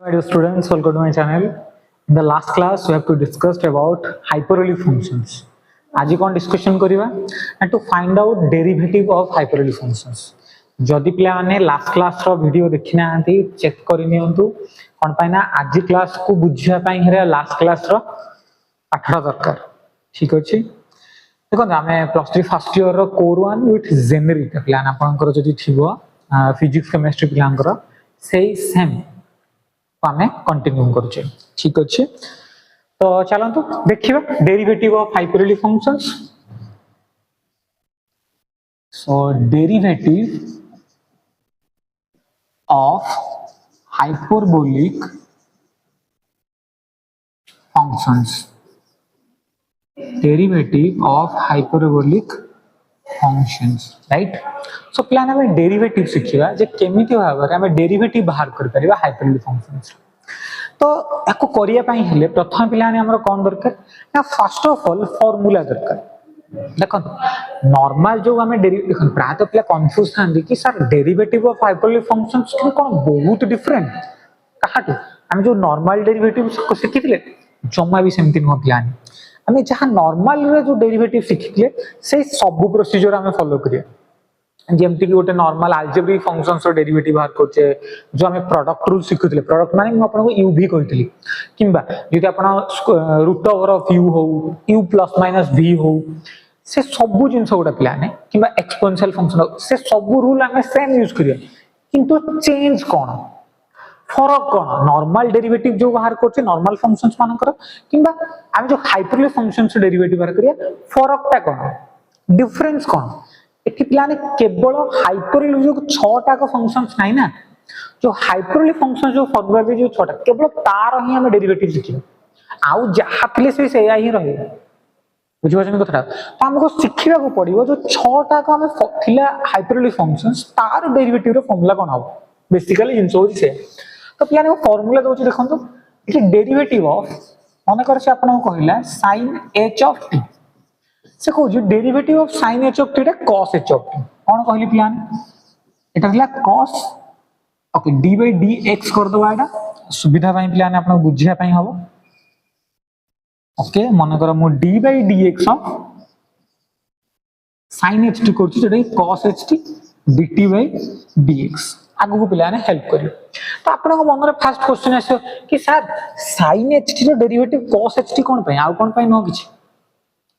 My dear students, welcome to my channel. In the last class, we have to discuss about hyperbolic functions. आज कौन discussion करिवा and to find out derivative of hyperbolic functions. जदि पिला माने last class रो video देखिना आंती check करि नियंतु कोन पाइ ना आज class को बुझिया पाइ हेरे लास्ट क्लास रो पाठरा दरकार ठीक अछि देखो आमे प्लस 3 फर्स्ट ईयर रो कोर 1 विथ जेनेरिक प्लान आपनकर जदि थिबो फिजिक्स केमिस्ट्री प्लानकर सेही सेम आमे कंटिन्यू करछे ठीक अछि तो चलंतु देखिबा derivative of hyperbolic functions so derivative of hyperbolic functions derivative of hyperbolic functions right so plan हमें डेरिवेटिव सिखिबा जे केमिति भाबरे हमें डेरिवेटिव बाहर कर परिबा हाइपरबोलिक फंक्शंस तो याको करिया पई हेले प्रथम पिलाने हमर कोन दरकार ना फर्स्ट ऑफ ऑल फार्मूला दरकार देखो नॉर्मल जो हमें डेरिवेटिव प्रायत पिला कंफ्यूज थांदी कि sir derivative of hyperbolic functions कि कोन बहुत डिफरेंट काहाटू हम जो नॉर्मल डेरिवेटिव को सिखितले जम्मा भी सेमति न प्लान हमें जहां नॉर्मल रे जो डेरिवेटिव सिखितले से सब प्रोसीजर हमें फॉलो करिया जेमति कि गोटे नॉर्मल अलजेब्रिक फंक्शंस रो डेरिवेटिव बाहर करछे जो हमें प्रोडक्ट रूल सिखुतले प्रोडक्ट माने हम आपन को u भी कहितली किबा जदि आपन रूट ओवर ऑफ u हो u प्लस माइनस v हो से सब जिंस गोटा प्लान है किबा एक्सपोनेंशियल फंक्शन से सब रूल हमें सेम यूज करिया किंतु चेंज कोन फरक कोन नॉर्मल डेरिवेटिव जो बाहर करछे नॉर्मल फंक्शंस मानकर किबा हम जो हाइपरबोलिक फंक्शंस डेरिवेटिव बाहर करिया फरकटा कोन डिफरेंस कोन एठी प्लान केवल हाइपरबोलिक जो 6 टा का फंक्शंस नाही ना जो हाइपरबोलिक फंक्शंस जो फॉर्मूला दे जो 6 टा केवल तार ही हम डेरिवेटिव सिखियो आउ जहा प्लेस से सेया ही रहे बुझ बजन कथा तो हमको सिखिबा को पड़िबो जो 6 टा का हमें थिला हाइपरबोलिक फंक्शंस तार डेरिवेटिव रो फॉर्मूला कोन हो बेसिकली इन सोच से तो प्लान को फॉर्मूला दोची देखंतु इट डेरिवेटिव ऑफ माने करछ आपन को कहला sin h of t से को जो derivative of sin h of t टा cos h of t कोन कहली प्लान एटा हला cos okay d by dx कर दो एटा सुविधा पई प्लान आपन बुझिया पई हबो ओके मन कर मु d by dx of sin h t करछि जेटा cos h t dt by dx आगु को प्लान हेल्प करियो तो आपन को मन रे फर्स्ट क्वेश्चन आसो कि सर sin h t रो डेरिवेटिव cos h t कोन पई आ कोन पई न किछि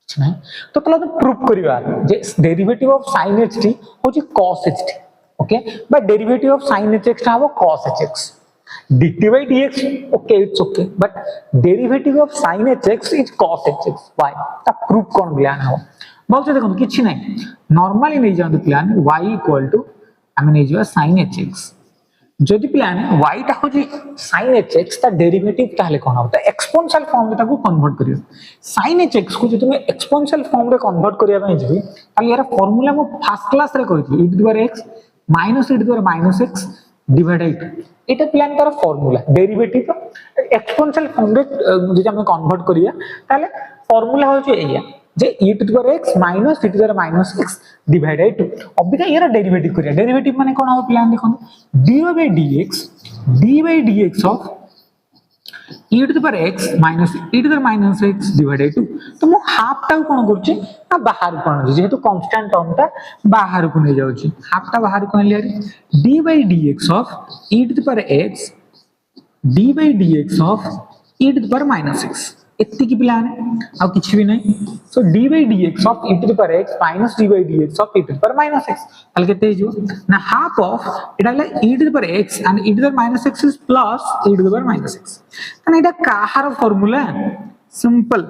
नहीं तो पहले तो प्रूफ करिवा जे derivative of sin h t होची cos h t okay but derivative of sin h x हबो cos h x dt by dx okay it's okay but derivative of sin h x is cos h x why ता proof कोन plan हो बोलते देखो किछि नहीं normally नै जानते plan y equal to हम नै जिवा sin h x जदि प्लान y ता होची sin h x ता डेरिवेटिव ताले कोन हो ता एक्सपोनेंशियल फॉर्म ता को कन्वर्ट करियो sin h x को जे तुम एक्सपोनेंशियल फॉर्म रे कन्वर्ट करिया पई जेबी ताले यार फार्मूला मो फर्स्ट क्लास रे कहिथि e to the power x minus e to the power minus x divide 8 एटा प्लान तार फार्मूला डेरिवेटिव एक्सपोनेंशियल फॉर्म रे जे हम कन्वर्ट करिया ताले फार्मूला होची एया जे e to the power x minus e to the power minus x divide 8 अब का यार डेरिवेटिव करिया डेरिवेटिव माने कोन हो प्लान देखो dy by dx of e to the power x minus e to the power minus x divide 2 तो मो half टा कोन करछि आ बाहर कोन जेहेतु कांस्टेंट टर्म टा बाहर को नै जाउछि हाफ टा बाहर कोन लिया dy by dx of e to the power x dy by dx of e to the power minus x इतनी की प्लान है अब कुछ भी नहीं so dy by dx of e to the power x minus dy by dx of e to the power minus x हल केते जो ना हाफ ऑफ एटा ले e to the power x and e to the power minus x is plus e to the power minus x तने एटा काहार formula simple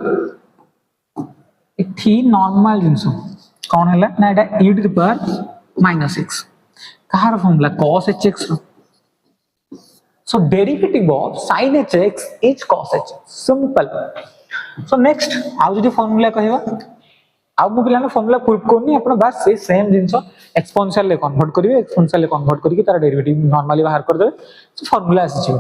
इथि नॉर्मल जिंसो कोन हला ना एटा e to the power minus x काहार formula cos h x so derivative of sin h x is cos h x simple so next आउ जदी फार्मूला कहबा आउ मु पिलाने फार्मूला प्रूफ करनी अपन बस से सेम जिंसो एक्सपोनेंशियल ले कन्वर्ट करिवे एक्सपोनेंशियल ले कन्वर्ट करके तार डेरिवेटिव नॉर्मली बाहर कर देबे तो फार्मूला आसी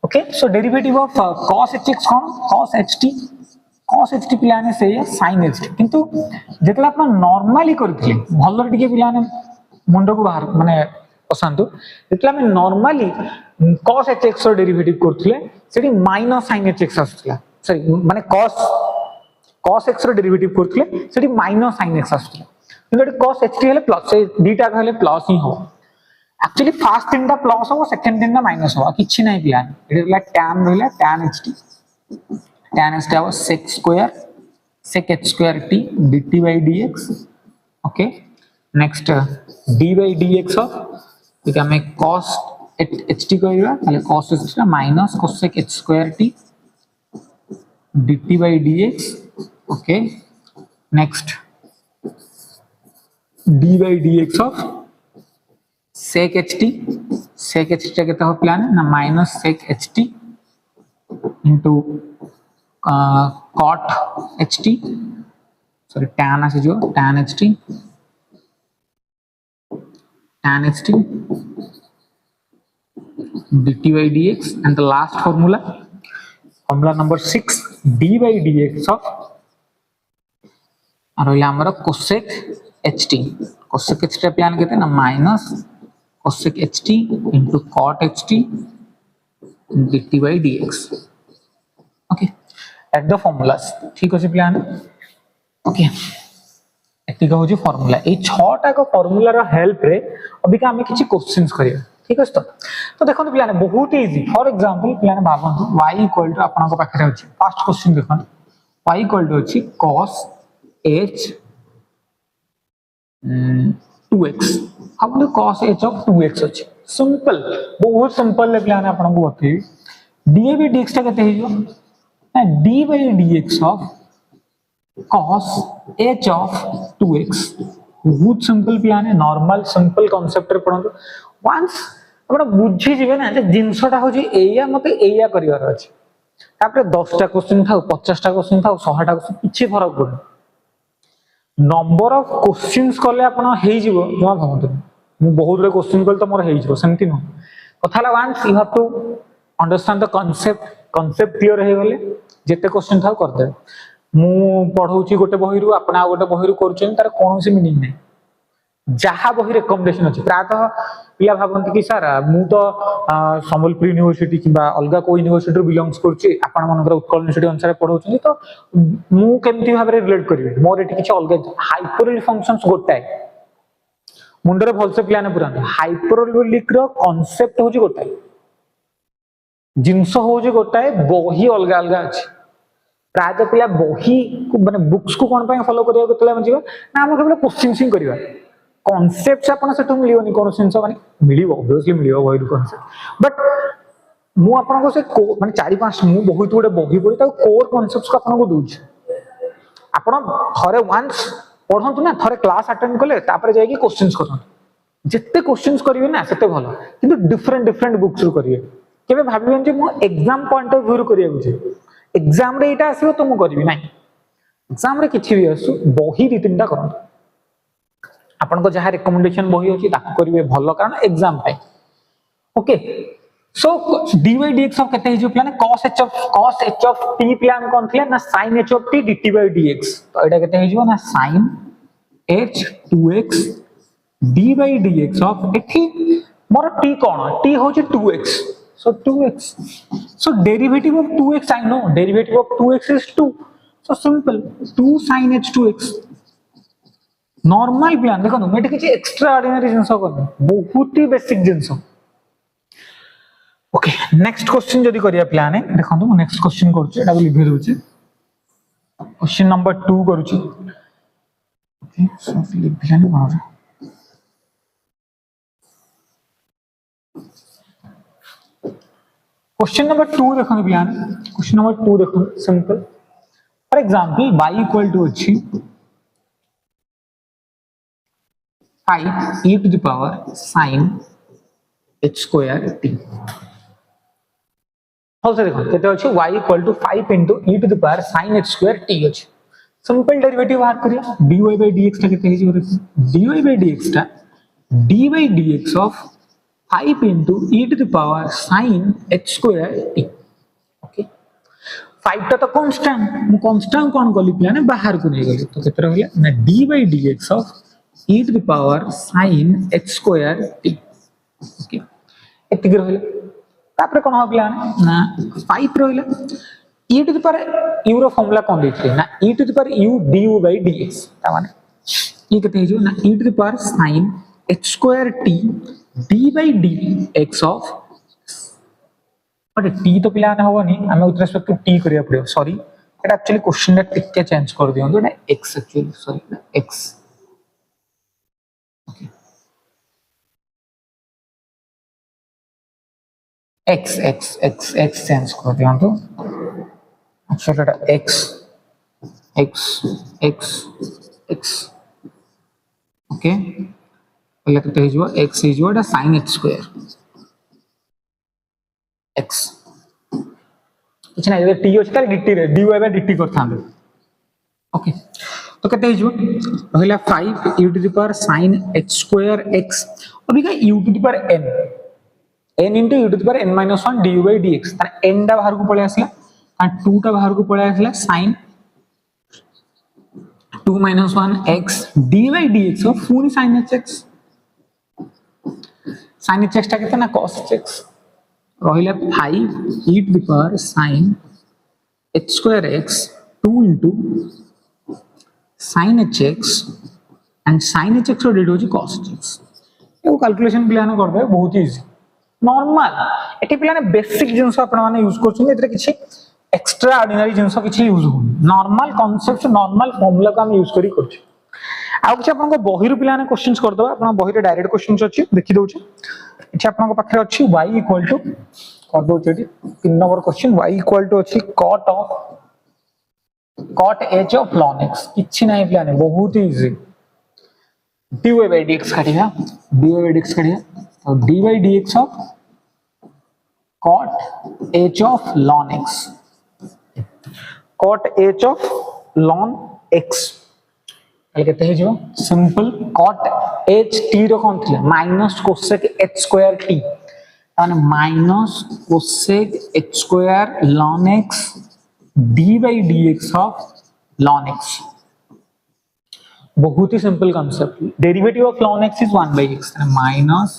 okay so derivative of cos h x cone cos h t पिलाने से sin h t किंतु जेतला अपन नॉर्मली करथिले भलो टिके पिलाने मुंडो को बाहर माने पसंद जेतला में नॉर्मली cos hx रो डेरिवेटिव करथले सेठी माइनस sin hx आसथला सॉरी माने cos x रो डेरिवेटिव करथले सेठी माइनस sin x आसथला किंतु cos ht हेले प्लस से दीटा हेले प्लस ही हो एक्चुअली फर्स्ट तीनटा प्लस हो सेकंड तीनटा माइनस हो किछि नै प्लान एला tan रहला tan ht हो sec square sec h square t dt by dx okay next d by dx of ठीक है मैं cos ht कहबा ताले cos ht ना minus cosec h square t dt by dx okay next d by dx of sec ht कितना हो plan ना minus sec ht into cot ht sorry tan as jo tan ht dt by dx and the last formula number 6 d by dx of रहला हमर cosec ht plan केते ना minus cosec ht into cot ht dt by dx okay at the formulas ठीक अछि plan okay एति कहू जी formula ए छटा को फार्मूला रो हेल्प रे अभी का हमें किछि क्वेश्चंस करिया ठीक अछि तो देखो प्लान बहुत इजी फॉर एग्जांपल प्लान भाबंतु y इक्वल टू आपन को पाखरे अछि फर्स्ट क्वेश्चन देखो y इक्वल टू अछि cos h 2x हम cos h ऑफ 2x अछि सिंपल बहुत सिंपल ले प्लान आपन को बतई d by dx ता कते हिजो d by dx of cos h of 2x बहुत सिंपल प्लान है नॉर्मल सिंपल कांसेप्ट रे पढो वंस आपण बुझी जिवे ना जे जिंसटा हो जे एया मते एया करिवार अछि तापर 10 टा क्वेश्चन थाउ 50 टा क्वेश्चन थाउ 100 टा क्वेश्चन किछि फरक पड़े नंबर ऑफ क्वेश्चंस कले आपण हेइ जिवो जमा भाबंतु मु बहुत रे क्वेश्चन कल तो मोर हेइ जिवो सेंति न कथाला once you have to understand the concept clear हे गले जेते क्वेश्चन थाउ कर दे मु पढौची गोटे बही रु आपण आ गोटे बही रु करूछन तार कोनोसी मीनिंग नै जहा बही रिकमेंडेशन अछि प्रायतः पिला भाबंत कि सर मु तो संबलपुर यूनिवर्सिटी किबा अलगा को यूनिवर्सिटी रु बिलोंग्स करछि आपण मनकर उत्कल यूनिवर्सिटी अनुसार पढौछन तो मु केमति भाबरे रिलेट करबे मोर एठी किछ अलगा हाइपरबोलिक फंक्शंस गोटाय मुंडरे भलसे प्लान पुरा हाइपरबोलिक रो कांसेप्ट होछि गोटाय जिंस हो जे गोटाय बही अलगा अलगा अछि प्रायतः पिला बही को माने बुक्स को कोन पय फॉलो करिया केतला मजिबा ना हम केवल क्वेश्चन सिंग करिवा कांसेप्ट आपण सेटु मिलियोनी कोन सेंस माने मिलिबो ऑब्वियसली मिलिबो बही रु कांसेप्ट बट मु आपण को से माने 4 5 मु बहुत गुडे बही पढि ता कोर कांसेप्ट्स को आपण को दूछ आपण थरे वंस पढंतु ना थरे क्लास अटेंड कले तापर जाय कि क्वेश्चंस करथु जत्ते क्वेश्चंस करिवे ना सेते भलो किंतु डिफरेंट बुक्स रु करिवे केबे भाबिबेन जे मु एग्जाम पॉइंट ऑफ व्यू रु करिया बुझे एग्जाम रे एटा आसीबो तो मु करबी नाही एग्जाम रे किछि भी आसु बही रि तीनटा करन आपन को जहा रिकमेंडेशन बही होची ताकू करिवे भलो कारण एग्जाम पाए okay so dy dx of केते हिजो plan cos h of t plan कोन थिला ना sin h of t dt by dx तो एटा केते हिजो ना sin h 2x d by dx of एठी मोर t कोन t होची 2x so 2x so derivative of 2x I know derivative of 2x is 2 so simple 2 sin h 2x normal plan देखो मैं किछि extra ordinary जिंस कोन बहुत ही basic जिंस okay next question जदी करिया plan है देखो मैं नेक्स्ट क्वेश्चन करछु एटा लिखि दोछि क्वेश्चन नंबर 2 करछु ओके सो लिखि लेने बारे क्वेश्चन नंबर 2 देखो प्लान क्वेश्चन नंबर 2 देखो simple for example y equal to अछि 5 e to the power sin h square t also देखो केते अछि y equal to 5 into e to the power sin h square t अछि simple derivative बाहर करिया dy by dx ता केते हिजो dy by dx ता d by dx of 5 into e to the power sin h square t okay 5 ता तो constant मु कांस्टेंट कोन गली प्लान बाहर को नै गली तो केते रहले ना d by dx of e to the power sin h square t okay एतिक रहला तापर कोन हो प्लान ना 5 रहला e to the power u रो फार्मूला कोन देथि ना e to the power u du by dx ता माने ये केते हे जो ना e to the power sin h square t d by dx of but t तो प्लान होवनी हमें विथ रिस्पेक्ट टू t करिया पड़ियो सॉरी एटा एक्चुअली क्वेश्चन टा टिके चेंज कर दियंतो ना x actually sorry x okay x change कर दियंतो एक्चुअली एटा x ओके पहले केते हे जो x हे जो एटा sin h स्क्वायर x कुछ ना ये t अछि त dt रे dy by dt करथांबे ओके तो केते हे जो पहिला 5 e to the power sin h square x अभी का u to the power n n into u to the power n minus 1 du by dx तार n टा बाहर को पळे आसला आ 2 टा बाहर को पळे आसला sin 2 minus 1 x d by dx of फुनी sin hx टा केते ना cos hx रहिला 5 e to the power sin h square x 2 into sin hx and sin hx रो डेट होची cos hx एगो कैलकुलेशन प्लान कर दे बहुत इजी नॉर्मल एटी पिलाने बेसिक जिंस आपण माने यूज करछन एतरे किछि एक्स्ट्रा ऑर्डिनरी जिंस किछि यूज हो नॉर्मल कांसेप्ट नॉर्मल फार्मूला का हम यूज करी करछ आ किछि आपण को बही रु पिलाने क्वेश्चंस कर दबा आपण बही रे डायरेक्ट क्वेश्चंस अछि देखि दउछ इछि आपण को पाखरे अछि y इक्वल टू कर दउछ एटी 3 number question y equal to अछि cot h of ln x किछि नै पिलाने बहुत easy dy by dx काटिया dy by dx काटिया तो dy by dx of cot h of ln x cot h of ln x एल केते हे जो सिंपल cot h t रो कोन थिला minus cosec h square t माने minus cosec h square ln x d by dx of ln x बहुत ही simple concept derivative of ln x is 1 by x minus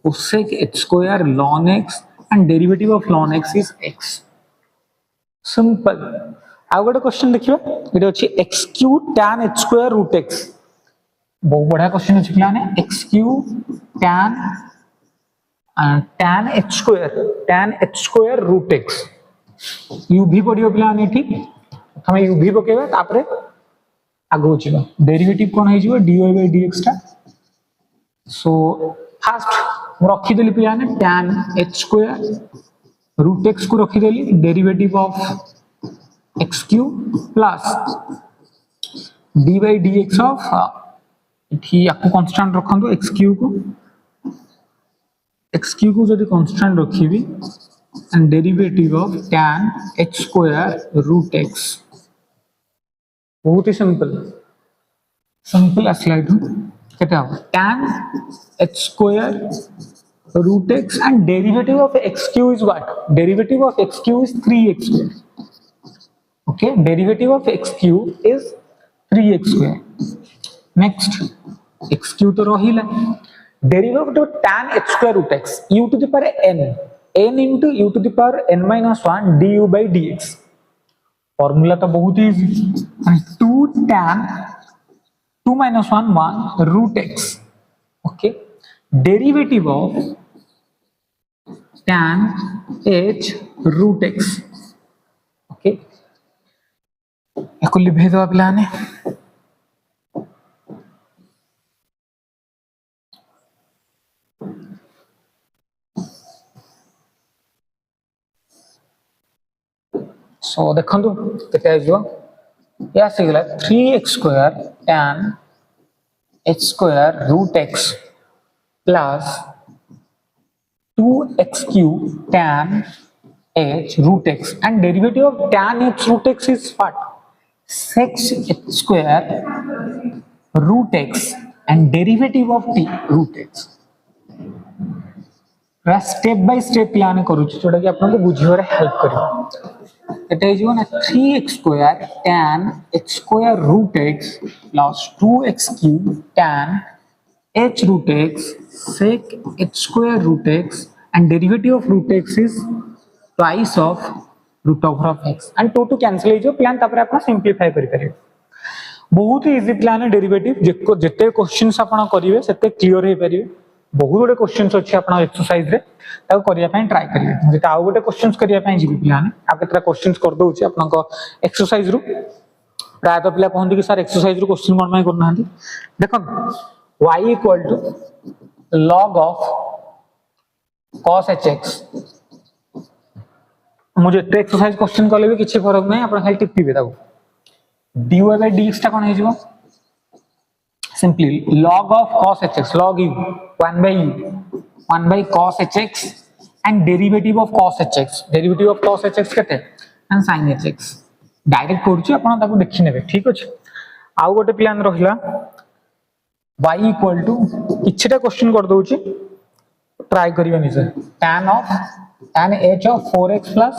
cosec h square ln x and derivative of ln x is x simple आ गोटे question देखिबा एटा अछि x cube tan h square root x बहुत बड़ा question अछि plan है x cube tan h square root x u भी पडियो plan एठी हमें u भी पकेबा तापरे आगो छिबा डेरिवेटिव कोन हे जिवो dy by dx टा सो फर्स्ट रखी देली पिलाने tan h square root x को रखी देली derivative of x cube plus d by dx of इथि आपको कांस्टेंट रखंदो x cube को जदी कांस्टेंट रखीबी and derivative of tan h square root x बहुत ही सिंपल स्लाइड केटा tan h square root x and derivative of x cube is what? Derivative of x cube is 3x square. Okay, derivative of x cube is 3x square. Next, x cube तो रहिला. Derivative of tan h square root x u to the power n into u to the power n minus 1 du by dx. Formula तो बहुत easy 2 tan 2 minus 1 root x. Okay, derivative of tan h root x. Okay, एको लिखे दो पिलाने सो देखंतु केते आइजो या सिगला 3x square tan h square root x plus 2x cube tan h root x and derivative of tan h root x is what? 6h square root x and derivative of t root x. Step by step plan करूची जोटा कि आपन को बुझियोरे help करियो एटा इजो ना 3x square tan h square root x plus 2x cube tan h root x sec h square root x and derivative of root x is twice of root over of x and 2 to cancel हो plan तापर आपण simplify करि परिबे बहुत ही easy plan है derivative जेको जते questions आपण करिवे सेते क्लियर हे परिबे बहुत गुडे क्वेश्चंस अछि आपण एक्सरसाइज रे ताको करिया पय ट्राई करिवे जेटा आ गुटे क्वेश्चंस करिया पय जिबि प्लान आ केतरा क्वेश्चंस कर दउछि आपण को एक्सरसाइज रु प्राय तो पिला कहंती कि सर एक्सरसाइज रु क्वेश्चन कोन माय करना हंती देखो y equal to log of cos hx मुझे ते एक्सरसाइज क्वेश्चन करले भी किछि फरक नै आपण खाली टिपिबे ताको dy by dx ता कोन हे जिवो simply log of cos hx log u 1 by cos hx and derivative of cos hx केते and sin hx डायरेक्ट करछु आपण ताको देखि नेबे ठीक अछि आउ गोटे प्लान रहिला y इक्वल टू किछटा क्वेश्चन कर दउछि ट्राई करियो निजे tan h of 4x plus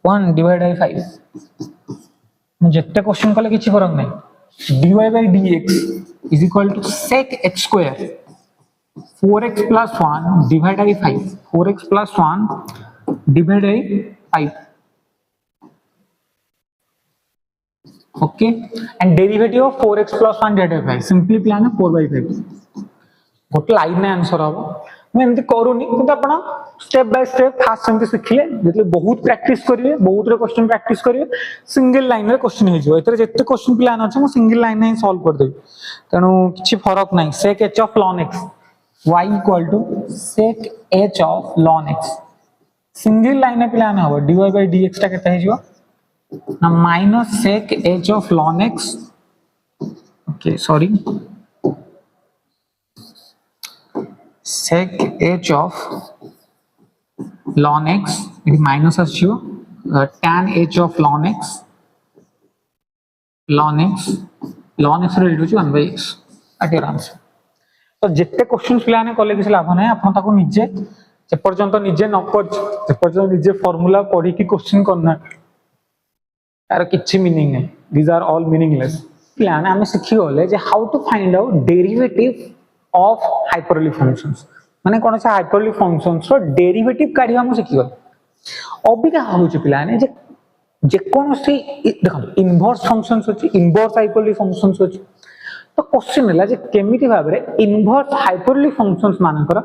1 divided by 5 जेते क्वेश्चन कले किछि फरक नै dy by dx is equal to sec h square 4x plus 1 divided by 5 4x plus 1 divided by 5 okay and derivative of 4x plus 1 divided by 5 simply plan 4 by 5 गोटे line में answer हम मैं एमती करूनी कि आपण स्टेप बाय स्टेप फास्ट सेमती सिखिले जेतले बहुत practice करिवे बहुत रे क्वेश्चन प्रैक्टिस करिवे सिंगल लाइन रे क्वेश्चन हे जो एतरे जत्ते क्वेश्चन प्लान अछि म सिंगल लाइन में सॉल्व कर देबी तणु किछि फरक नै sec h of ln x y equal to sec h of ln x single line में प्लान हो dy by dx ता केते हे जो ना minus sec h of ln x okay sorry sec h of ln x it minus आछियो tan h of ln x रे हो 1 by x at your answer तो जितने क्वेश्चंस प्लान कले किछ लाभ नै आपण ताको निजे जे पर्यंत निजे न कर जे पर्यंत निजे फार्मूला पढी कि क्वेश्चन करना तार किछि मीनिंग नै these are all meaningless plan हम सिखि गले जे how to find out derivative of hyperbolic functions माने कोन से हाइपरबोलिक फंक्शंस रो डेरिवेटिव काढी हम सिखि गले अबिका होउछ प्लान जे कोन से देखो इनवर्स फंक्शंस अछि इनवर्स हाइपरबोलिक फंक्शंस अछि तो क्वेश्चन है जे केमिति भाबरे इनवर्स हाइपरबोलिक फंक्शंस मानकर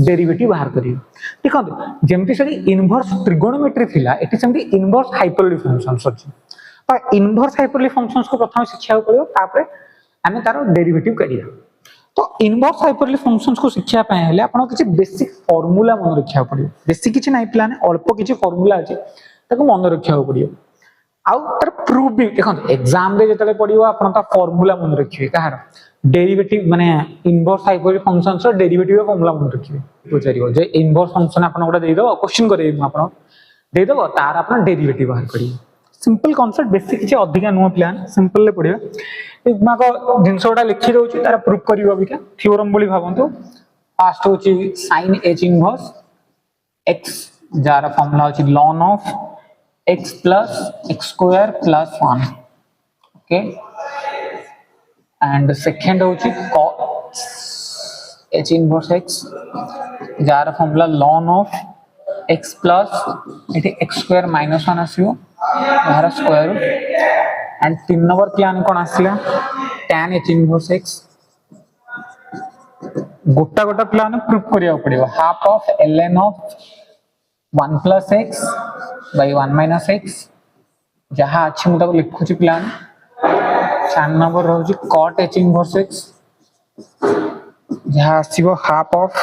डेरिवेटिव बाहर करियो देखो जेमति से इनवर्स ट्रिगोनोमेट्री थिला एटी सेमति इनवर्स हाइपरबोलिक फंक्शंस अछि तो इनवर्स हाइपरबोलिक फंक्शंस को प्रथम शिक्षा पड़ियो तापर हमें तारो डेरिवेटिव करिया तो इनवर्स हाइपरबोलिक फंक्शंस को शिक्षा पाए हेले आपण किछि बेसिक फार्मूला मन रखिया पड़ियो बेसिक किछि नै प्लान अल्प किछि फार्मूला अछि ताको मन रखिया पड़ियो आउ तर प्रूफ भी देखो एग्जाम रे जतले पड़ियो आपण ता फार्मूला मन रखिबे कहार डेरिवेटिव माने इनवर्स हाइपरबोलिक फंक्शंस रो डेरिवेटिव फार्मूला मन रखिबे बुझारियो जे इनवर्स फंक्शन आपण गोटा देइ दो क्वेश्चन करे आपण देइ दो तार आपण डेरिवेटिव बाहर करियो सिंपल कांसेप्ट बेसिक किछि अधिका नो प्लान सिंपल ले पड़ियो इमा को जिंसोडा लिखि दउची तार प्रूफ करियो अबिका थ्योरम बोली भाबंतु फर्स्ट होची sin h इनवर्स x जार फार्मूला होची ln of x plus x square plus 1 okay and second होची cos h inverse x जार formula ln of x plus इठी x square minus 1 आसियो जार स्क्वायर and 3 नंबर प्लान कोन आसिला tan h inverse x गोटा गोटा प्लान प्रूफ करिया पड़ियो half of ln of 1 plus x by 1 minus x जहा अछि म ताको लिखुची प्लान 4 नंबर रहउची cot h inverse x जहा आसीबो half of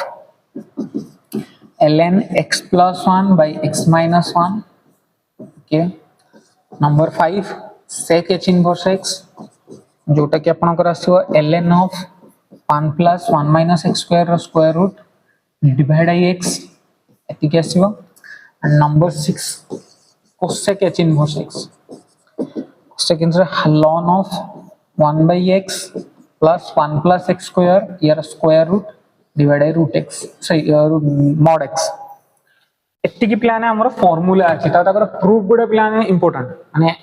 ln x plus 1 by x minus 1 okay number 5 sec h inverse x जोटा कि आपण कर आसीबो ln of 1 plus 1 minus x square रो square root divide by x एति के आसीबो and number 6 cosec h inverse x cosec inverse ln of 1 by x plus 1 plus x square here square root divided by root x sorry mod x एति की plan है हमर formula अछि ता ताकर proof गुडा plan है important माने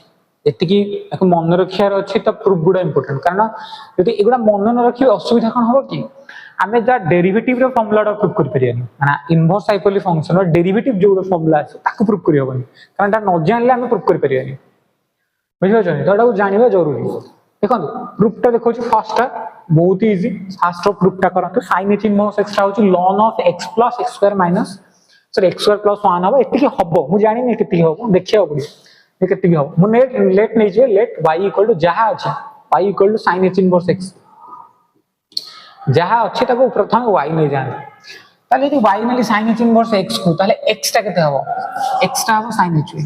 एति की एक मन रखियार अछि त प्रूफ गुडा इंपोर्टेंट कारण यदि एगुडा मन न रखि असुविधा कोन हो कि आमे जा डेरिवेटिव रो फॉर्मूला टा प्रूफ कर परियानी माने इनवर्स हाइपरबोलिक फंक्शन रो डेरिवेटिव जो फॉर्मूला আছে ताको प्रूफ करि होबनी कारण ता न जानले आमे प्रूफ कर परियानी बुझियो जने तोडा जानिबा जरूरी देखो प्रूफ टा देखो फर्स्ट टा बहुत इजी फर्स्ट प्रूफ टा करंतु sin h इनवर्स x टा होची ln of x plus x square minus sorry x square plus 1 हबो एतिकी हबो मु जानि नै केति हबो देखियो पड़ी ए केति हबो मु लेट नै जे लेट y इक्वल टू जहा अछि y equal to sin h inverse x जहा अछि ताको प्रथम y नै जान ताले यदि y नै sin h इनवर्स x को ताले x टा केते हबो x टा हबो sin h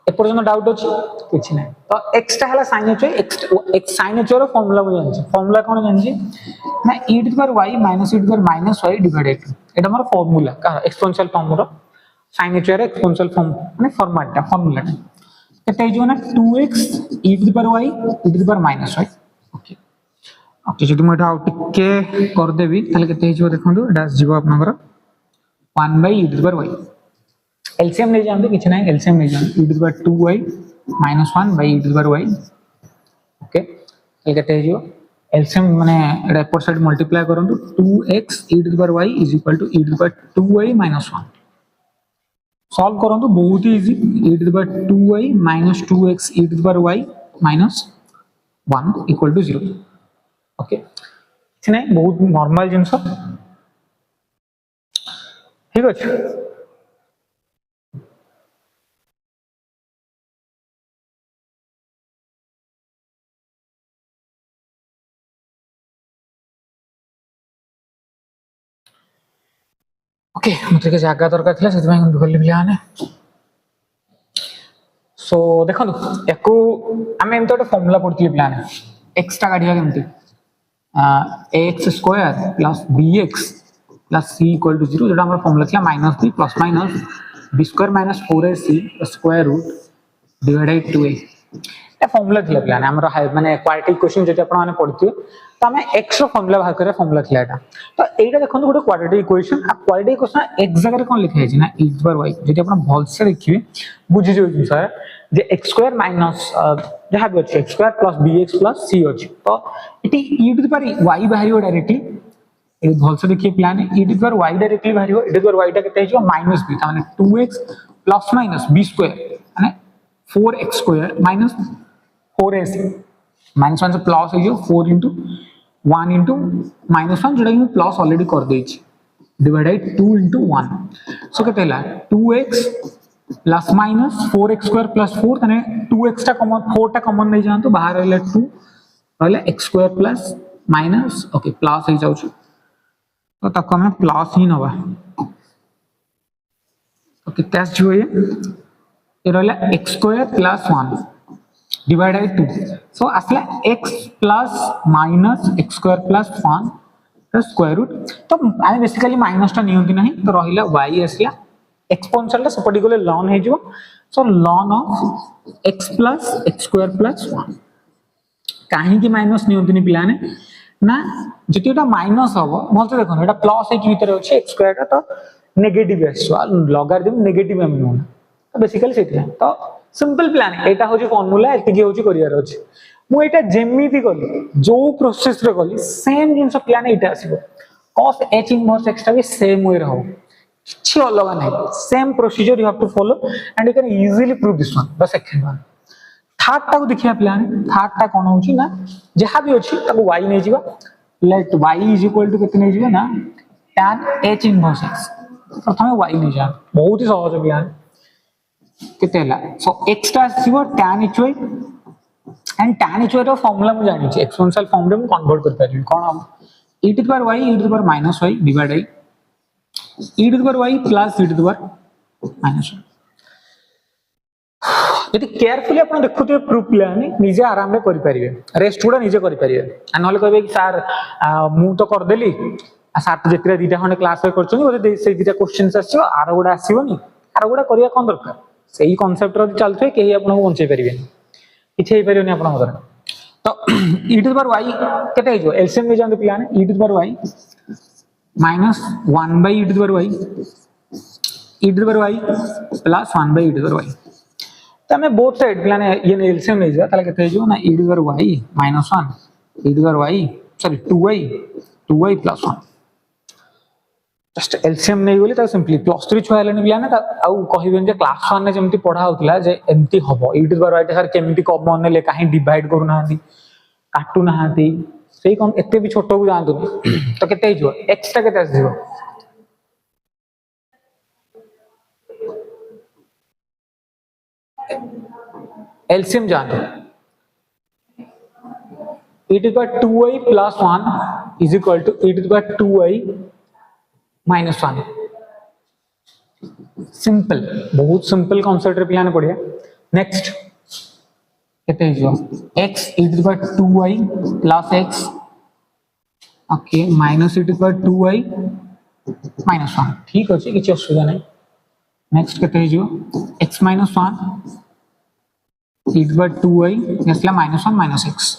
ए पर्यंत डाउट अछि किछ नै तो x टा हला sin h x sin h रो फार्मूला मु जानछि फार्मूला कोन जानछि ना e to the power y minus e to the power minus y divided एटा हमर फार्मूला का एक्सपोनेंशियल फॉर्म रो sin h रो एक्सपोनेंशियल फॉर्म माने फॉर्मेट टा फार्मूला टा केते जो ना 2x e to the power y e to the power minus y okay okay जदि म एटा आउट के कर देबी ताले केते जो देखंतु एटा जीव आपनकर 1 by e to the power y LCM नहीं जानते किछ नहीं एलसीएम नहीं जानते e to the power 2y minus 1 by e to the power y okay ये कहते हैं जो एलसीएम माने एटा ऊपर साइड मल्टीप्लाई करंतु 2x e to the power y is equal to e to the power 2y minus 1 solve करंतु बहुत easy e to the power 2y minus 2x e to the power y minus 1 equal to 0 okay किछ नहीं बहुत normal जिंस ठीक अछि okay मते के जागा दरकार थिला सेति में भूल लियाने सो देखो एको हमें एमतो एक फार्मूला पढती प्लान x टा काढिया केमती ax square plus bx plus c equal to 0 जेटा हमर फार्मूला थिला -b plus minus b square minus 4ac square root divided 2a ए फार्मूला थिला प्लान हमर माने क्वाड्रेटिक क्वेश्चन जेटा आपण माने पढती तो हमें x रो फार्मूला बाहर करे फार्मूला थिला एटा तो एटा देखो गोटे क्वाड्रेटिक इक्वेशन आ क्वाड्रेटिक इक्वेशन x जगह कोन लिखा है ना e to the power y जेटा आपण भल से देखिबे बुझि जो सर जे x स्क्वायर माइनस जहां भी अछि x square plus bx plus c अछि तो इटी e to the power y बाहरियो डायरेक्टली ए भल से देखिए प्लान e to the power y directly बाहरियो e to the power y टा केते हिजो -b माने 2x plus minus b square माने 4x square minus 4ac minus 1 से प्लस हिजो 4 into 1 into minus 1 जोड़ा कि प्लस ऑलरेडी कर देई छी डिवाइडेड 2 into 1 सो केते हला 2x plus minus 4x square plus 4 तने 2x टा कॉमन 4 टा कॉमन नहीं जानतो बाहर रहले 2 रहले x square plus minus okay plus हो जाउ तो तक हमें प्लस ही नबा ओके कैश जो ये रहले x square plus 1 divided 2 so asla x plus minus x square plus 1 the square root तो आमे बेसिकली माइनस टा नियंती नहीं तो रहिला y असला एक्सपोनेंशियल टा सपोर्ट गले ln हे जो सो ln of x plus x square plus 1 काहे की माइनस नियंती नि पिलाने ना जतिटा माइनस हबो बोलते देखो एटा प्लस हे की भीतर अछि x square टा तो नेगेटिव आछो लॉगरिथम नेगेटिव हम नोना तो बेसिकली सेति तो सिंपल प्लान एटा होची फार्मूला एतिकी होची करियर अछि मु एटा जेमिति कली जो प्रोसेस रे कली सेम जिंस प्लान एटा आसीबो cos h इनवर्स x टा भी सेम वे रहौ किछि अलग नै same procedure you have to follow and you can easily prove this one the second one third टा को देखिया प्लान थर्ड टा कोन होची ना जहा भी अछि ताको y नै जिबा let y is equal to केते नै जिबा ना tan h इनवर्स x प्रथमे y नै जा बहुत ही सहज प्लान केतेला सो x टा आसीबो tan hy and tan hy रो फार्मूला मु जानि छी एक्सपोनेंशियल फॉर्म रे मु कन्वर्ट कर पारी कोन हम e to the power y e to the power minus y divided e to the power y plus e to the power minus y यदि केयरफुली अपन देखुते प्रूफ प्लान निजे आराम रे करि परिबे रेस्ट गुडा निजे करि परिबे आ नले कहबे कि सर मु तो कर देली आ सर तो जेतिरा दीटा खंडे क्लास रे करछन ओते से दीटा क्वेश्चंस आछियो आरो गुडा आसीबोनी आरो गुडा करिया कोन दरकार सेही कांसेप्ट रो चलथे केही आपन को बंचै परिबे किछ हे परिबे आपन मदर तो e to the power y केते हिजो एलसीएम ले जान plan e to the power y minus 1 by e to the power y e to the power y plus 1 by e to the power y तो हमें both side plan ये LCM ले जा ताले केते हिजो ना e to the power y -1 e to the power y sorry 2i plus 1 just LCM नहीं बोली ता सिंपली प्लस 3 छुआ लेनी बिया ना ता आउ कहिबेन जे क्लास 1 ने जेमति पढ़ा होतला जे एमति हबो e to the right sir केमति कॉमन ले काहे डिवाइड करू नाहंती काटू नाहंती सेही कोन एते भी छोटो को जानतु तो केते हिजो x ता केते आसीबो LCM जानतो e to the power 2i plus 1 is equal to e to the power 2i minus 1 simple बहुत सिंपल कांसेप्ट रे प्लान पढ़िया नेक्स्ट केते हिजो x e to the power 2i plus x okay minus e to the power 2i minus 1 ठीक अछि किछ असुविधा नै नेक्स्ट केते हिजो x minus 1 e to the power 2i यसला minus 1 minus x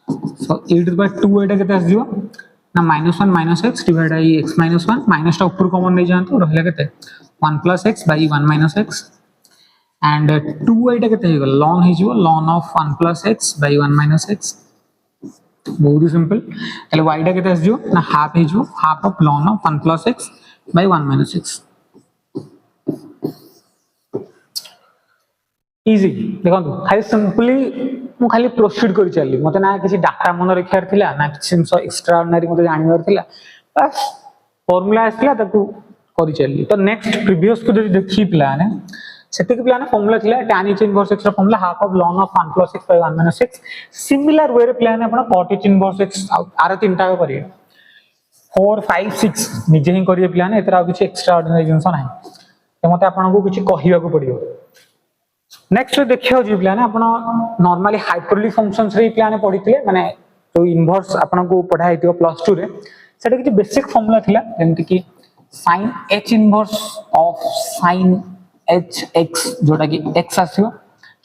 so e to the power 2i टा केते आसीबो ना minus 1 minus x divided by x minus 1 minus टा ऊपर कॉमन नै जानतो रहला केते 1 plus x by 1 minus x and 2i टा केते हेगो ln हिजो ln of 1 plus x by 1 minus x बहुत ही सिंपल तले y टा केते आसीजो ना हाफ हिजो half of ln of 1 plus x by 1 minus x easy देखो खाली सिंपली मु खाली प्रोसीड कर चली मते ना किसी डाटा मन रखियार थिला ना किसी सेंस एक्स्ट्रा ऑर्डिनरी मते जानिवार थिला बस फार्मूला आसला ताकू करि चली तो नेक्स्ट प्रीवियस को जदि देखि प्लान है सेते के प्लान फार्मूला थिला tan h इनवर्स x रा formula half of ln of 1 plus x by 1 minus x similar way रे प्लान अपन cot h इनवर्स x आर तीनटा को करिए 4 5 6 निजे ही करिए प्लान एतरा किसी एक्स्ट्रा ऑर्डिनरी जिंस नाही तो मते आपन को किछि कहिबा को पड़ियो नेक्स्ट देखियो जी प्लान अपन नॉर्मली हाइपरबोलिक फंक्शंस रे प्लान पढिथिले माने तो इनवर्स अपन को पढाइथियो प्लस 2 रे सेटा कि बेसिक फार्मूला थिला जेमति कि sin h इनवर्स ऑफ sin h x जोटा कि x आसियो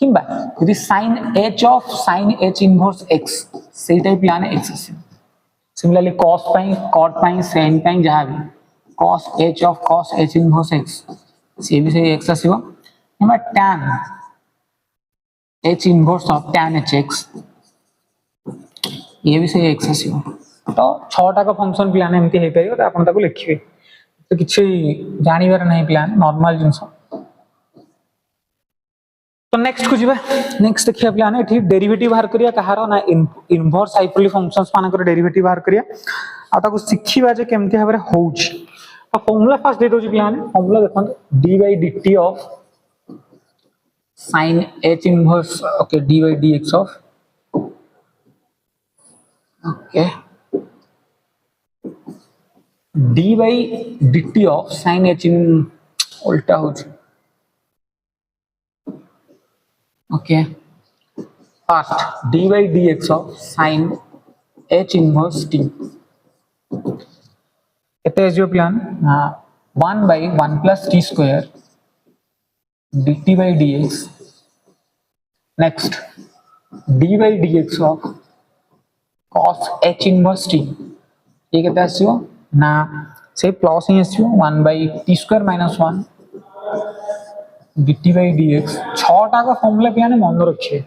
किबा यदि sin h of sin h inverse x सेटा प्लान x आसियो सिमिलरली cos पाई cot पाई sin पाई जहां भी cos h of cos h inverse x से भी से x आसियो किबा tan h इनवर्स ऑफ tan hx ये भी सही x आसीबो तो 6 टा का फंक्शन प्लान एमती हे परियो तो आपण ताको लिखिबे तो किछि जानिबार नहीं प्लान नॉर्मल जिंस तो नेक्स्ट को जिबा नेक्स्ट देखिया प्लान एठी डेरिवेटिव बाहर करिया कहारो ना इनवर्स हाइपरबोलिक फंक्शंस मान कर डेरिवेटिव बाहर करिया आ ताको सिखिबा जे केमती हबरे होउछ तो फार्मूला फर्स्ट दे दो जी प्लान फार्मूला देखो d by dt of sin h inverse okay d by dx of okay d by dt of sin h in उल्टा हो okay first d by dx of sin h inverse t इते जो plan 1 by 1 plus t square dt by dx next d by dx of cos h inverse t ये कितना आसीबो ना से plus he आसीबो 1 by t square minus 1 dt by dx 6 टा का formula पियाने मन रखिए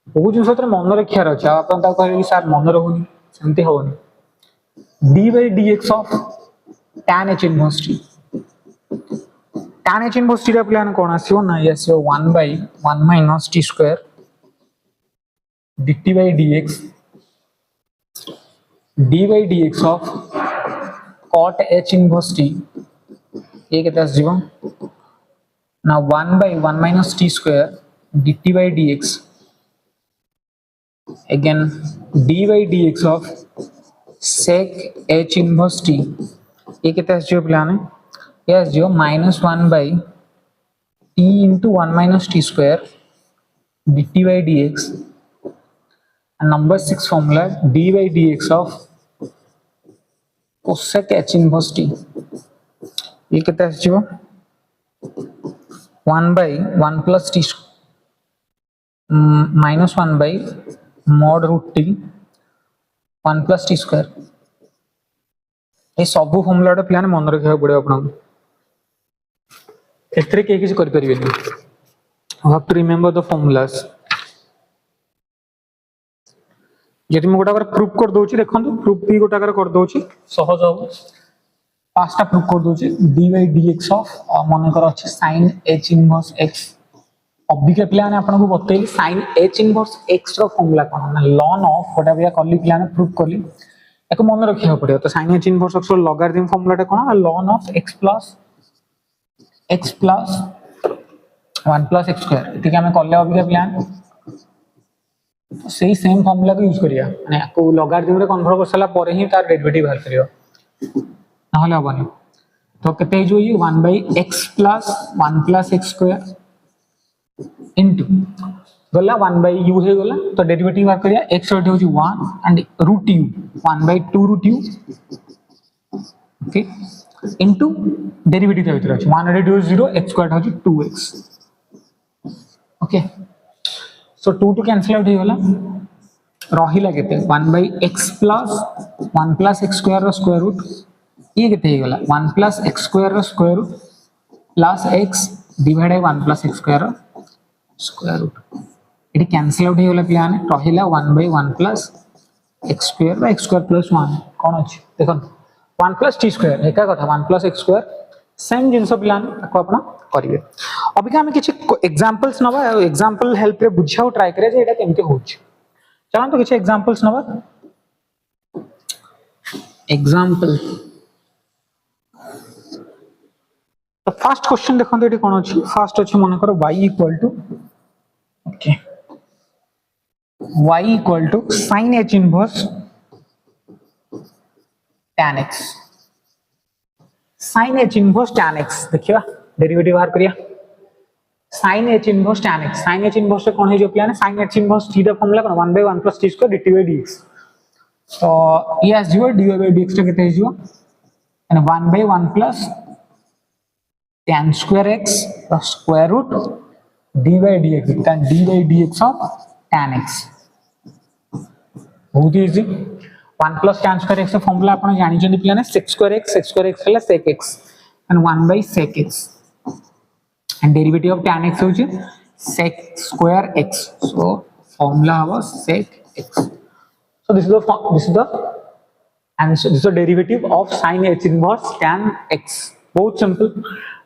बहुत जिंस तरे मन रखियार अछि आपन ता कहले कि सर मन रहउनी सेमति होनी d by dx of tan h inverse t tan h inverse t रा प्लान कोन आसीबो ना ये आसीबो 1 by 1 minus t square dt by dx d by dx of cot h inverse t ये कितना आसीबो ना 1 by 1 minus t square dt by dx again d by dx of sec h inverse t ये कितना आसीबो plan है yes जो minus 1 by t into 1 minus t square dt by dx and number 6 formula d by dx of cosec h inverse t ये कितना आसीबो 1 by 1 plus t minus 1 by mod root t 1 plus t square ये सब formula plan मन रखा पड़े आपन एथरे के किछ कर परिबे you have to remember the formulas यदि मैं गोटा प्रूफ कर दोची देखंतु प्रूफ भी गोटा कर दोची सहज हो पांचटा प्रूफ कर दोची dy dx ऑफ मन कर अछि sin h inverse x Abika पिला ने आपन को बतैली sin h इनवर्स x रो फार्मूला कोन ना ln ऑफ गोटा बिया करली पिला ने प्रूफ करली एको मन रखिया पड़ियो तो sin h इनवर्स x रो लॉगरिथम फार्मूला टा कोन ln of x plus 1 plus x square ठीक है हमें करले अबिका पिला तो सही सेम फार्मूला को यूज करिया माने को लॉगरिथम रे कन्वर्ट कर सला परे ही तार डेरिवेटिव बाहर करियो नहले हबनी तो केते जो ये 1/x plus 1 plus x square into गला 1/u हे गला तो डेरिवेटिव बाहर करिया x रेट हो 1 and root u 1/2 root u okay into derivative भीतर अछि 1 रेट 0 x स्क्वायर हो 2x okay so 2 two cancel out हे गला रहिला केते 1/x plus 1 plus x square रो स्क्वायर रूट ये केते हे गला 1 प्लस x स्क्वायर रो square root plus x divide by 1 plus x square रो स्क्वायर रूट इटी कैंसिल आउट हे गला प्लान रहिला 1/1 plus x square by x square plus 1 कोन अछि देखो 1 प्लस t स्क्वायर एका कथा 1 प्लस x स्क्वायर सेम जिंस प्लान ताको आपण करिवे अभी का हम किछि एग्जांपल्स नबा एग्जांपल हेल्प रे बुझाउ ट्राई करे जे एटा केमते होछ चलन तो किछि एग्जांपल्स नबा एग्जांपल तो फर्स्ट क्वेश्चन देखो तो कोन अछि फर्स्ट अछि मन करो y equal to okay y equal to sin h inverse tan x sin h inverse tan x देखिबा डेरिवेटिव बाहर करिया sin h inverse tan x sin h inverse कोन हे जो प्लान है sin h इनवर्स t द फार्मूला कोन 1/1 + t square dt by dx तो ये as zero dy by dx टा केते हे जो and 1/1 + tan square x plus square root d by dx tan d by dx of tan x बहुत easy 1 plus tan square x formula आपण जानि जंदी पिलाने sec square x हला sec x and 1 by sec x and derivative of tan x होची sec square x so formula हवा sec x so this is the answer this is the derivative of sin h inverse tan x बहुत simple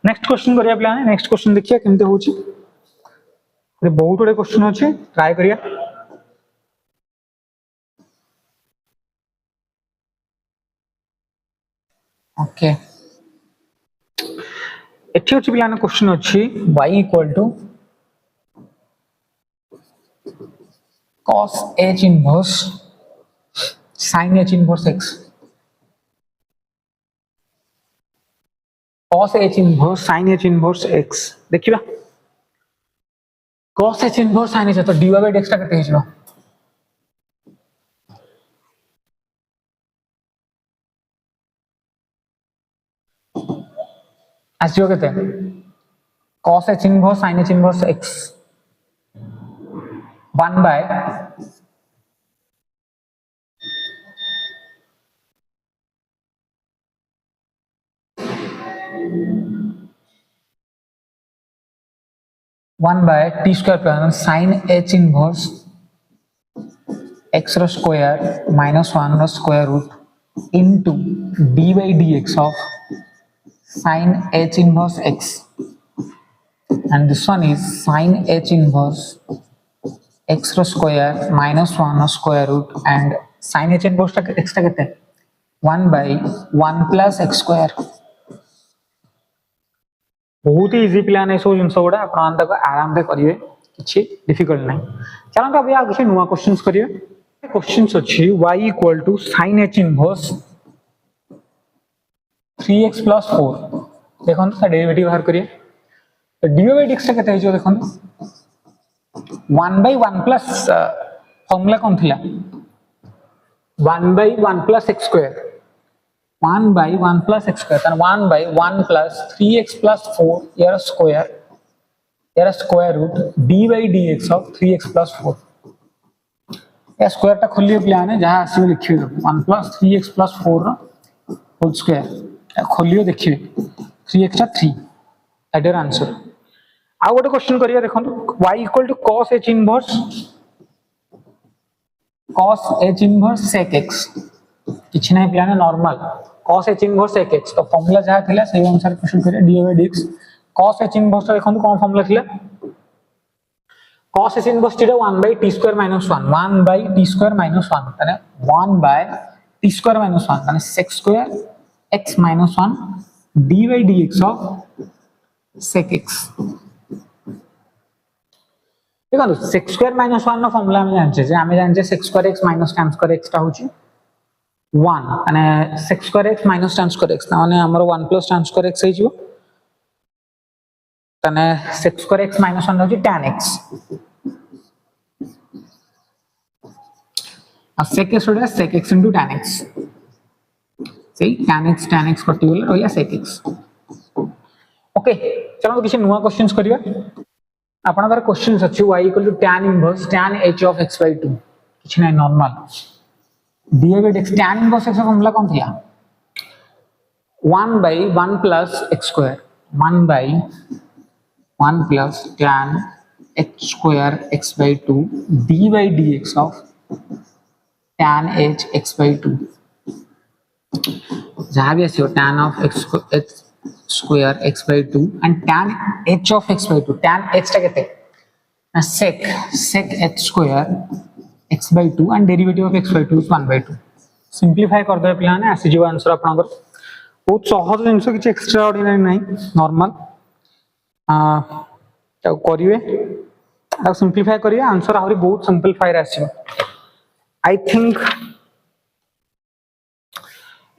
next question करिया plan next question देखिया केमते होची रे बहुत बड़े question अछि ट्राई करिया ओके एठी अछि प्लान क्वेश्चन अछि y equal to cos h inverse sin h inverse x cos h inverse sin h inverse x देखिबा cos h inverse sin h तो dy by dx टा केते हिजो आसियो केते cos h inverse sin h inverse x 1 by one by t square plus sin h inverse x रो square minus 1 रो square root into d by dx of sin h inverse x and this one is sin h inverse x रो square minus 1 रो square root and sin h inverse टा x टा केते 1 by 1 plus x square बहुत ही easy plan है सो जिंस गुडा आपण तक आराम से करिवे किछि डिफिकल्ट नै चलन तो अभी आ किछि नुवा क्वेश्चंस करिवे क्वेश्चंस अछि y equal to sin h inverse 3x + 4 देखन तो डेरिवेटिव बाहर करिए तो dy by dx टा केते हिजो देखन 1/1 प्लस फार्मूला कोन थिला 1/1 + x square 1/1 plus x square then 1/1 plus 3x plus 4 here a square root d by dx of 3x plus 4 ये स्क्वायर टा खोलियो प्लान है जहां आसी लिखियो 1 plus 3x plus 4 रो होल स्क्वायर खोलियो देखियो 3x टा 3 दैट इज आंसर आ गोटे क्वेश्चन करिया देखो y = cos h inverse cos h inverse sec x किछि नाही plan normal cos h inverse sec x तो फार्मूला जहा थिला सेही अनुसार क्वेश्चन करे dy by dx cos h inverse देखंतु कोन फार्मूला थिला cos h inverse theta 1 by t square minus 1 1 by t square minus 1 तने 1 by t square minus 1 तने sec square x minus 1 dy by dx of sec x देखो sec square minus 1 नो formula हम जानचे sec square x minus tan square x टा होची 1 माने sec square x minus tan square x ना माने हमरो 1 plus tan square x हे जिवो तने sec square x minus 1 होची tan x अब sec x होड़ा sec x into tan x सही tan x पर्टिकुलर हो या sec x ओके चलो किसी नुवा क्वेश्चंस करिया आपण बार क्वेश्चंस अछि y = tan inverse tan h of x by 2 किछि नै normal dy by dx tan inverse x formula कोन थिला 1 by 1 plus x square 1 by 1 plus tan h square x by 2 d by dx of tan h x by 2 जहां भी आसियो tan of x square x by 2 and tan h of x by 2 tan h टा केते ना sec h square x by 2 and derivative of x by 2 is 1 by 2 simplify कर दे plan आसी जो answer आपनकर बहुत सहज जिंस किछ एक्स्ट्रा ऑर्डिनरी नै नॉर्मल तो करिवे आ सिंपलीफाई करिवे आंसर आहुरी बहुत सिंपलीफाई आसी आई थिंक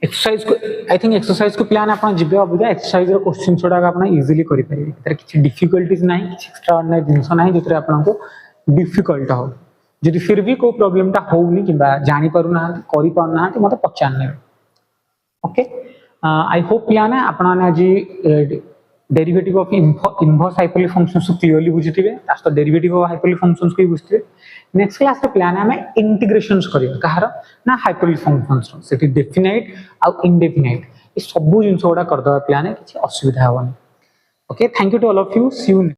एक्सरसाइज को प्लान आपण जिबे अबिदा एक्सरसाइज रो क्वेश्चन छोडा आपण इजीली करि परिबे तर किछ डिफिकल्टीज नाही किछ एक्स्ट्रा ऑर्डिनरी जिंस नाही जेतरे आपण को डिफिकल्ट हो जदि फिर भी को प्रॉब्लम ता होउनी किबा जानि पारु ना करि पारु ना मते पचान ने ओके आई होप प्लान है आपण ने आज derivative of inverse hyperbolic functions को क्लियरली बुझिथिबे तास्तो डेरिवेटिव ऑफ हाइपरबोलिक फंक्शंस को बुझिथिबे नेक्स्ट क्लास रे प्लान है हमें इंटीग्रेशंस करियो कहार ना हाइपरबोलिक फंक्शंस रो सेठी डेफिनाइट आ इंडेफिनाइट ई सब जिंस ओडा कर दवा प्लान है किछि असुविधा होनी okay thank you to all of you see you